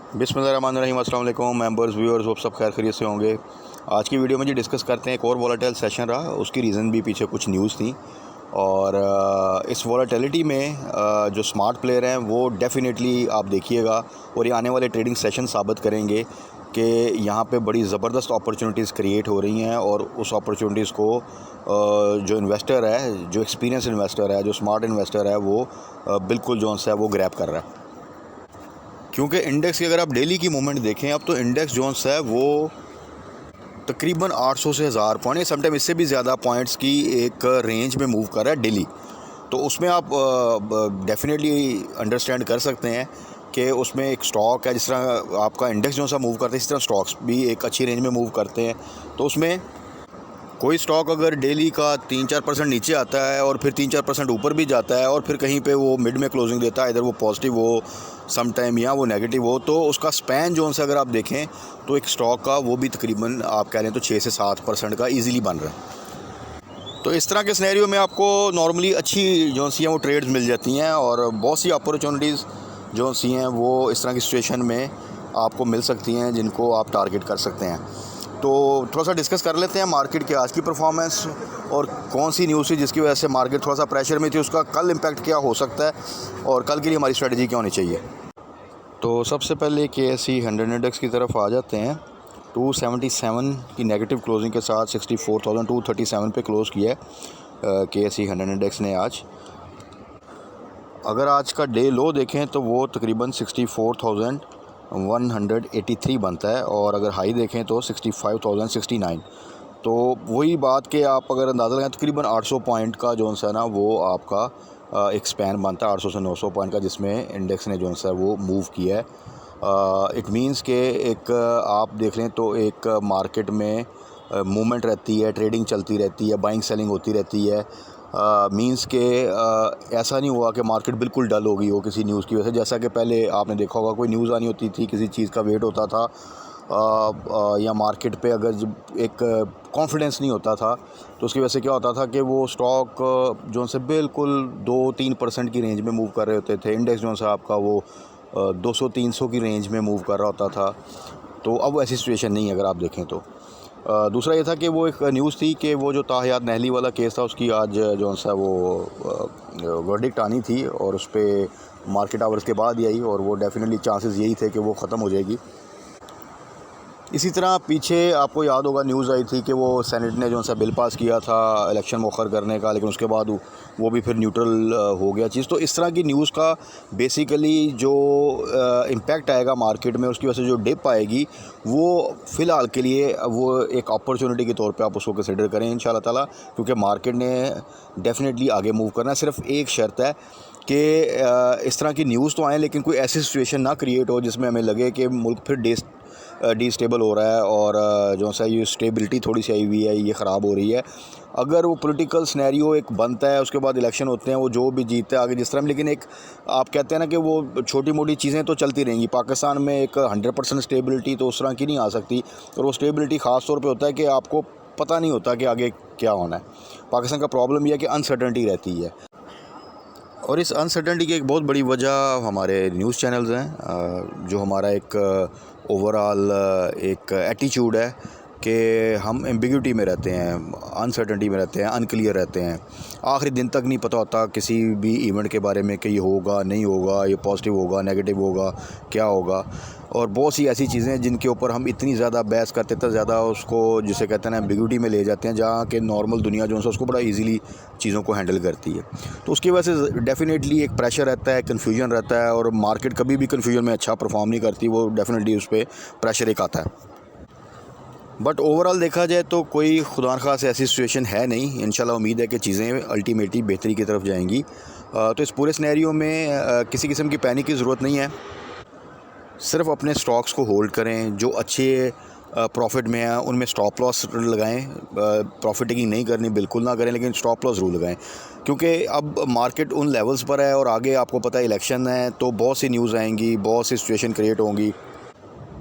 बिस्मिल्लाहिर्रहमानिर्रहीम, अस्सलाम वालेकुम मेंबर्स व्यूअर्स, वो सब खैर खैरियत से होंगे। आज की वीडियो में जी डिस्कस करते हैं एक और वॉलेटाइल सेशन रहा, उसकी रीज़न भी पीछे कुछ न्यूज़ थी। और इस वॉलेटिलिटी में जो स्मार्ट प्लेयर हैं वो डेफिनेटली आप देखिएगा, और ये आने वाले ट्रेडिंग सेशन साबित करेंगे कि यहाँ पे बड़ी ज़बरदस्त अपॉर्चुनिटीज़ क्रिएट हो रही हैं। और उस अपॉर्चुनिटीज़ को जो इन्वेस्टर है, जो एक्सपीरियंस इन्वेस्टर है, जो स्मार्ट इन्वेस्टर है, वो बिल्कुल जो है वो ग्रैब कर रहा है। क्योंकि इंडेक्स की अगर आप डेली की मूवमेंट देखें अब, तो इंडेक्स जोन्स है वो तकरीबन 800 से 1000 पॉइंट, समटाइम इससे भी ज़्यादा पॉइंट्स की एक रेंज में मूव कर रहा है डेली। तो उसमें आप डेफिनेटली अंडरस्टैंड कर सकते हैं कि उसमें एक स्टॉक है, जिस तरह आपका इंडेक्स जो सा मूव करता है इस तरह स्टॉक्स भी एक अच्छी रेंज में मूव करते हैं। तो उसमें कोई स्टॉक अगर डेली का 3-4% नीचे आता है और फिर 3-4% ऊपर भी जाता है, और फिर कहीं पे वो मिड में क्लोजिंग देता है, इधर वो पॉजिटिव हो सम टाइम या वो नेगेटिव हो, तो उसका स्पैन जो से अगर आप देखें तो एक स्टॉक का वो भी तकरीबन आप कह लें तो 6 से 7% का ईज़िली बन रहा है। तो इस तरह के सिनेरियो में आपको नॉर्मली अच्छी जो सी हैं वो ट्रेड्स मिल जाती हैं, और बहुत सी अपॉर्चुनिटीज़ जो सी हैं वो इस तरह की सिचुएशन में आपको मिल सकती हैं, जिनको आप टारगेट कर सकते हैं। तो थोड़ा सा डिस्कस कर लेते हैं मार्केट की आज की परफॉर्मेंस, और कौन सी न्यूज़ थी जिसकी वजह से मार्केट थोड़ा सा प्रेशर में थी, उसका कल इम्पैक्ट क्या हो सकता है, और कल के लिए हमारी स्ट्रेटजी क्या होनी चाहिए। तो सबसे पहले KSE 100 इंडेक्स की तरफ आ जाते हैं। 277 की नेगेटिव क्लोजिंग के साथ 64,237 पे क्लोज़ किया है KSE 100 इंडेक्स ने आज। अगर आज का डे लो देखें तो वो तकरीबन 64,183 बनता है, और अगर हाई देखें तो 65,069। तो वही बात कि आप अगर अंदाज़ा लगाएं तकरीबन 800 पॉइंट का जो है ना वो आपका एक स्पैन बनता है 800 से 900 पॉइंट का, जिसमें इंडेक्स ने जो है वो मूव किया है। इट मींस के एक आप देख लें तो एक मार्केट में मूवमेंट रहती है, ट्रेडिंग चलती रहती है, बाइंग सेलिंग होती रहती है। मींस के ऐसा नहीं हुआ कि मार्केट बिल्कुल डल हो गई हो किसी न्यूज़ की वजह से, जैसा कि पहले आपने देखा होगा कोई न्यूज़ आनी होती थी, किसी चीज़ का वेट होता था, या मार्केट पे अगर जब एक कॉन्फिडेंस नहीं होता था तो उसकी वजह से क्या होता था कि वो स्टॉक जो से बिल्कुल 2-3% की रेंज में मूव कर रहे होते थे। इंडेक्स जो है आपका वो 200-300 की रेंज में मूव कर रहा होता था। तो अब ऐसी सिचुएशन नहीं है अगर आप देखें तो। दूसरा ये था कि वो एक न्यूज़ थी कि वो जो ताहियात नहली वाला केस था उसकी आज जो है वो वर्डिक्ट आनी थी, और उस पर मार्केट आवर्स के बाद ही आई, और वो डेफिनेटली चांसेस यही थे कि वो ख़त्म हो जाएगी। इसी तरह पीछे आपको याद होगा न्यूज़ आई थी कि वो सेनेट ने जो सा बिल पास किया था इलेक्शन मौखर करने का, लेकिन उसके बाद वो भी फिर न्यूट्रल हो गया चीज़। तो इस तरह की न्यूज़ का बेसिकली जो इम्पैक्ट आएगा मार्केट में, उसकी वजह से जो डिप आएगी वो फ़िलहाल के लिए वो एक अपॉर्चुनिटी के तौर पे आप उसको कंसिडर करें इंशाल्लाह ताला, क्योंकि मार्केट ने डेफिनेटली आगे मूव करना है। सिर्फ एक शर्त है कि इस तरह की न्यूज़ तो आएँ, लेकिन कोई ऐसी सिचुएशन ना क्रिएट हो जिसमें हमें लगे कि मुल्क फिर डिस्टेबल हो रहा है, और जो सा ये स्टेबिलिटी थोड़ी सी आई हुई है, ये ख़राब हो रही है। अगर वो पॉलिटिकल सिनेरियो एक बनता है, उसके बाद इलेक्शन होते हैं, वो जो भी जीतता है आगे जिस तरह, लेकिन एक आप कहते हैं ना कि वो छोटी मोटी चीज़ें तो चलती रहेंगी। पाकिस्तान में एक 100% स्टेबिलिटी तो उस तरह की नहीं आ सकती, और वो स्टेबिलिटी ख़ास तौर पे होता है कि आपको पता नहीं होता कि आगे क्या होना है। पाकिस्तान का प्रॉब्लम यह है कि अनसर्टेनिटी रहती है, और इस अनसर्टेनिटी की एक बहुत बड़ी वजह हमारे न्यूज़ चैनल्स हैं। जो हमारा एक ओवरऑल एक एटीट्यूड है कि हम एम्बिग्यूटी में रहते हैं, अनसर्टेनिटी में रहते हैं, अनक्लियर रहते हैं। आखिरी दिन तक नहीं पता होता किसी भी इवेंट के बारे में कि ये होगा नहीं होगा, ये पॉजिटिव होगा नेगेटिव होगा, क्या होगा। और बहुत सी ऐसी चीज़ें हैं जिनके ऊपर हम इतनी ज़्यादा बहस करते थे, ज़्यादा उसको जिसे कहते हैं ना एम्बिग्यूटी में ले जाते हैं, जहाँ के नॉर्मल दुनिया जो है उसको बड़ा ईजीली चीज़ों को हैंडल करती है। तो उसकी वजह से डेफिनेटली एक प्रेशर रहता है, कन्फ्यूजन रहता है, और मार्केट कभी भी कन्फ्यूजन में अच्छा परफॉर्म नहीं करती, वो डेफिनेटली उस पर प्रेशर एक आता है। बट ओवरऑल देखा जाए तो कोई खुदा न खास ऐसी सिचुएशन है नहीं। इंशाल्लाह उम्मीद है कि चीज़ें अल्टीमेटली बेहतरी की तरफ जाएंगी। तो इस पूरे सिनेरियो में किसी किस्म की पैनिक की ज़रूरत नहीं है। सिर्फ अपने स्टॉक्स को होल्ड करें, जो अच्छे प्रॉफिट में हैं उनमें स्टॉप लॉस लगाएं। प्रॉफिट टेकिंग नहीं करनी बिल्कुल ना करें, लेकिन स्टॉप लॉस ज़रूर लगाएं, क्योंकि अब मार्केट उन लेवल्स पर है, और आगे आपको पता है इलेक्शन है, तो बहुत सी न्यूज़ आएंगी, बहुत सी सिचुएशन क्रिएट होंगी।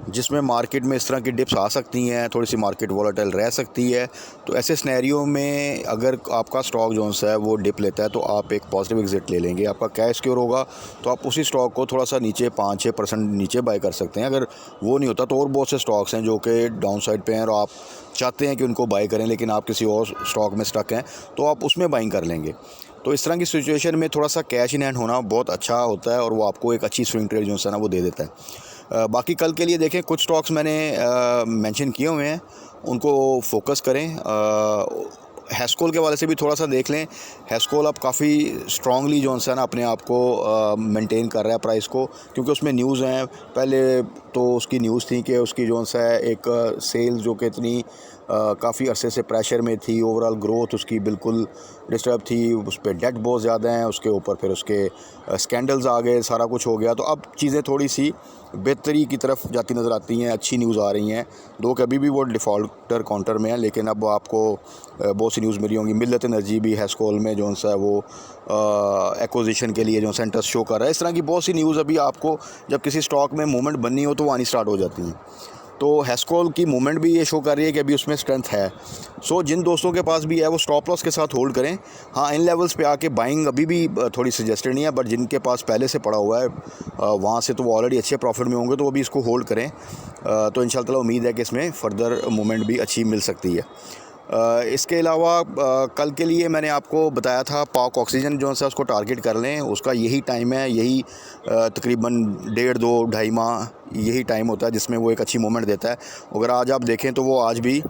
जिसमें मार्केट में इस तरह की डिप्स आ सकती हैं, थोड़ी सी मार्केट वॉलेटाइल रह सकती है। तो ऐसे सिनेरियो में अगर आपका स्टॉक जो है वो डिप लेता है तो आप एक पॉजिटिव एग्जिट ले लेंगे, आपका कैश सिक्योर होगा। तो आप उसी स्टॉक को थोड़ा सा नीचे 5-6% नीचे बाय कर सकते हैं। अगर वो नहीं होता तो और बहुत से स्टॉक्स हैं जो कि डाउन साइड पे हैं और आप चाहते हैं कि उनको बाय करें, लेकिन आप किसी और स्टॉक में स्टक हैं तो आप उसमें बाइंग कर लेंगे। तो इस तरह की सिचुएशन में थोड़ा सा कैश इन हैंड होना बहुत अच्छा होता है और वो आपको एक अच्छी स्विंग ट्रेड जो है ना वो दे देता है। बाकी कल के लिए देखें, कुछ स्टॉक्स मैंने मेंशन किए हुए हैं, उनको फोकस करें। हैस्कोल के वाले से भी थोड़ा सा देख लें। हैस्कोल अब काफ़ी स्ट्रांगली जो है ना अपने आप को मेंटेन कर रहा है प्राइस को, क्योंकि उसमें न्यूज़ हैं। पहले तो उसकी न्यूज़ थी कि उसकी जो है एक सेल जो कि इतनी काफ़ी अरसे से प्रेशर में थी, ओवरऑल ग्रोथ उसकी बिल्कुल डिस्टर्ब थी, उस पर डेट बहुत ज़्यादा हैं, उसके ऊपर फिर उसके स्कैंडल्स आ गए, सारा कुछ हो गया। तो अब चीज़ें थोड़ी सी बेहतरी की तरफ जाती नज़र आती हैं, अच्छी न्यूज़ आ रही हैं। दो कि अभी भी वो डिफ़ॉल्टर काउंटर में है, लेकिन अब आपको बहुत सी न्यूज़ मिली होंगी। मिल्लत एनर्जी भी हैस्कोल में जो है वो एक्विजिशन के लिए जो है इंटरेस्ट शो कर रहा है। इस तरह की बहुत सी न्यूज़ अभी आपको जब किसी स्टॉक में मूवमेंट बननी हो तो वो आनी स्टार्ट हो जाती हैं। तो हैस्कोल की मूवमेंट भी ये शो कर रही है कि अभी उसमें स्ट्रेंथ है। सो जिन दोस्तों के पास भी है वो स्टॉप लॉस के साथ होल्ड करें। हाँ, इन लेवल्स पे आके बाइंग अभी भी थोड़ी सजेस्टेड नहीं है, बट जिनके पास पहले से पड़ा हुआ है वहाँ से तो वो ऑलरेडी अच्छे प्रॉफिट में होंगे, तो वो भी इसको होल्ड करें। तो इंशाल्लाह ताला उम्मीद है कि इसमें फ़र्दर मूवमेंट भी अच्छी मिल सकती है। इसके अलावा कल के लिए मैंने आपको बताया था पाक ऑक्सीजन जो है उसको टारगेट कर लें। उसका यही टाइम है, यही तकरीबन 1.5-2-2.5 माह यही टाइम होता है जिसमें वो एक अच्छी मूवमेंट देता है। अगर आज आप देखें तो वो आज भी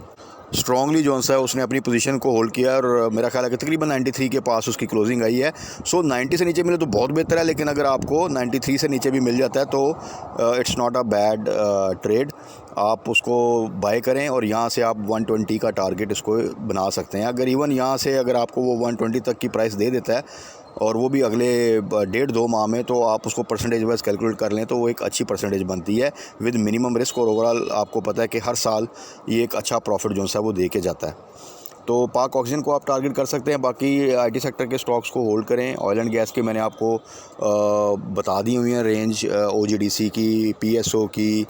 स्ट्रॉन्गली जो है उसने अपनी पोजीशन को होल्ड किया और मेरा ख्याल है कि तकरीबन 93 के पास उसकी क्लोजिंग आई है। सो 90 से नीचे मिले तो बहुत बेहतर है, लेकिन अगर आपको 93 से नीचे भी मिल जाता है तो it's not a bad trade. आप उसको बाय करें और यहाँ से आप 120 का टारगेट इसको बना सकते हैं। अगर इवन यहाँ से अगर आपको वो 120 तक की प्राइस दे देता है और वो भी अगले 1.5-2 माह में, तो आप उसको परसेंटेज वाइज कैलकुलेट कर लें तो वो एक अच्छी परसेंटेज बनती है विद मिनिमम रिस्क। और ओवरऑल आपको पता है कि हर साल ये एक अच्छा प्रॉफिट जो है वो दे के जाता है। तो पाक ऑक्सीजन को आप टारगेट कर सकते हैं। बाकी आईटी सेक्टर के स्टॉक्स को होल्ड करें। ऑयल एंड गैस के मैंने आपको बता दी हुई हैं रेंज, ओजीडीसी की, पीएसओ की,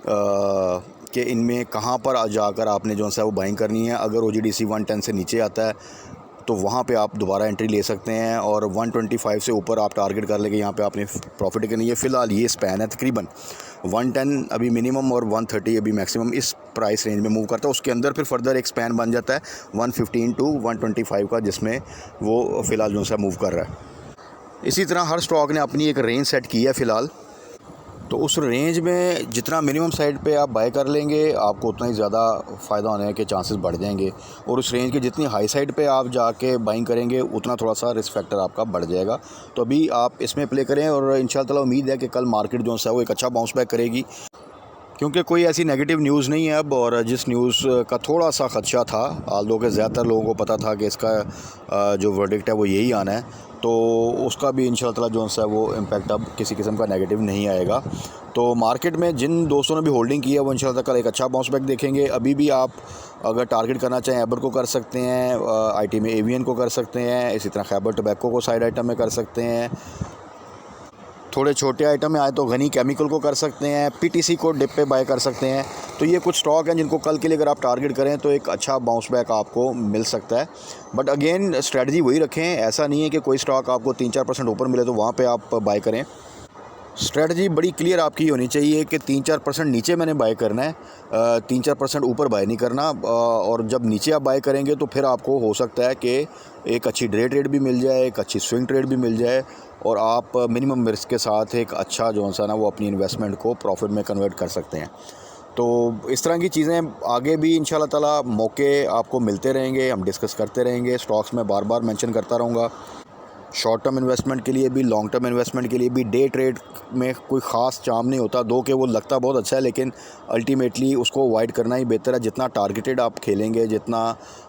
कि इनमें कहाँ पर जाकर आपने जो है वो बाइंग करनी है। अगर ओजीडीसी 110 से नीचे आता है तो वहाँ पे आप दोबारा एंट्री ले सकते हैं और 125 से ऊपर आप टारगेट कर लेंगे, यहाँ पे आपने प्रॉफिट करनी है। फ़िलहाल ये स्पैन है तकरीबन 110 अभी मिनिमम और 130 अभी मैक्सिमम इस प्राइस रेंज में मूव करता है। उसके अंदर फिर फर्दर एक स्पैन बन जाता है 115 टू 125 का, जिसमें वो फ़िलहाल जो है मूव कर रहा है। इसी तरह हर स्टॉक ने अपनी एक रेंज सेट की है फ़िलहाल, तो उस रेंज में जितना मिनिमम साइड पे आप बाय कर लेंगे आपको उतना ही ज़्यादा फ़ायदा होने के चांसेस बढ़ जाएंगे। और उस रेंज की जितनी हाई साइड पे आप जाके बाइंग करेंगे उतना थोड़ा सा रिस्क फैक्टर आपका बढ़ जाएगा। तो अभी आप इसमें प्ले करें और इंशाल्लाह ताला उम्मीद है कि कल मार्केट जो है वो एक अच्छा बाउंस बैक करेगी, क्योंकि कोई ऐसी नेगेटिव न्यूज़ नहीं है अब। और जिस न्यूज़ का थोड़ा सा ख़दशा था, आल्दो के ज़्यादातर लोगों को पता था कि इसका जो वर्डिक्ट है वो यही आना है, तो उसका भी इंशाल्लाह ताला जो है वो इम्पैक्ट अब किसी किस्म का नेगेटिव नहीं आएगा। तो मार्केट में जिन दोस्तों ने भी होल्डिंग की है वो इंशाल्लाह ताला एक अच्छा बाउंस बैक देखेंगे। अभी भी आप अगर टारगेट करना चाहें एबर को कर सकते हैं, आईटी में एवीएन को कर सकते हैं, इसी तरह खैबर टोबैको को साइड आइटम में कर सकते हैं। थोड़े छोटे आइटम में आए तो गनी केमिकल को कर सकते हैं, पीटीसी को डिप पे बाय कर सकते हैं। तो ये कुछ स्टॉक हैं जिनको कल के लिए अगर आप टारगेट करें तो एक अच्छा बाउंस बैक आपको मिल सकता है। बट अगेन स्ट्रेटजी वही रखें, ऐसा नहीं है कि कोई स्टॉक आपको 3-4% ऊपर मिले तो वहाँ पे आप बाय करें। स्ट्रेटजी बड़ी क्लियर आपकी होनी चाहिए कि 3-4% नीचे मैंने बाय करना है, 3-4% ऊपर बाय नहीं करना। और जब नीचे आप बाय करेंगे तो फिर आपको हो सकता है कि एक अच्छी डे ट्रेड भी मिल जाए, एक अच्छी स्विंग ट्रेड भी मिल जाए और आप मिनिमम रिस्क के साथ एक अच्छा जो है ना वो अपनी इन्वेस्टमेंट को प्रॉफिट में कन्वर्ट कर सकते हैं। तो इस तरह की चीज़ें आगे भी इंशाल्लाह ताला मौके आपको मिलते रहेंगे, हम डिस्कस करते रहेंगे। स्टॉक्स में बार बार मेंशन करता रहूँगा। शॉर्ट टर्म इन्वेस्टमेंट के लिए भी, लॉन्ग टर्म इन्वेस्टमेंट के लिए भी डे ट्रेड में कोई ख़ास चार्म नहीं होता। दो कि वो लगता बहुत अच्छा है लेकिन अल्टीमेटली उसको अवॉइड करना ही बेहतर है। जितना टारगेटेड आप खेलेंगे, जितना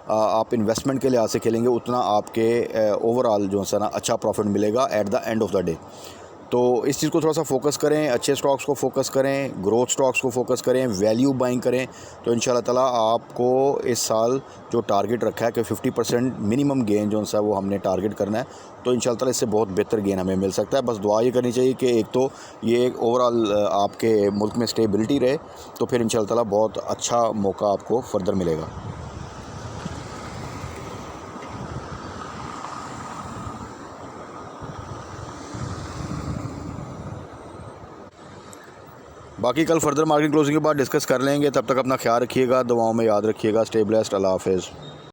आप इन्वेस्टमेंट के लिहाज से खेलेंगे, उतना आपके ओवरऑल जो है ना अच्छा प्रॉफिट मिलेगा at the end of the day. तो इस चीज़ को थोड़ा सा फोकस करें, अच्छे स्टॉक्स को फोकस करें, ग्रोथ स्टॉक्स को फोकस करें, वैल्यू बाइंग करें। तो इंशाल्लाह ताला आपको इस साल जो टारगेट रखा है कि 50% मिनिमम गेन जो सा वो हमने टारगेट करना है, तो इंशाल्लाह ताला इससे बहुत बेहतर गेन हमें मिल सकता है। बस दुआ ये करनी चाहिए कि एक तो ये ओवरऑल आपके मुल्क में स्टेबिलिटी रहे, तो फिर इंशाल्लाह ताला बहुत अच्छा मौका आपको फर्दर मिलेगा। बाकी कल फर्दर मार्केट क्लोजिंग के बाद डिस्कस कर लेंगे। तब तक अपना ख्याल रखिएगा, दुआओं में याद रखिएगा। Stay blessed. अल्लाह हाफ़िज़।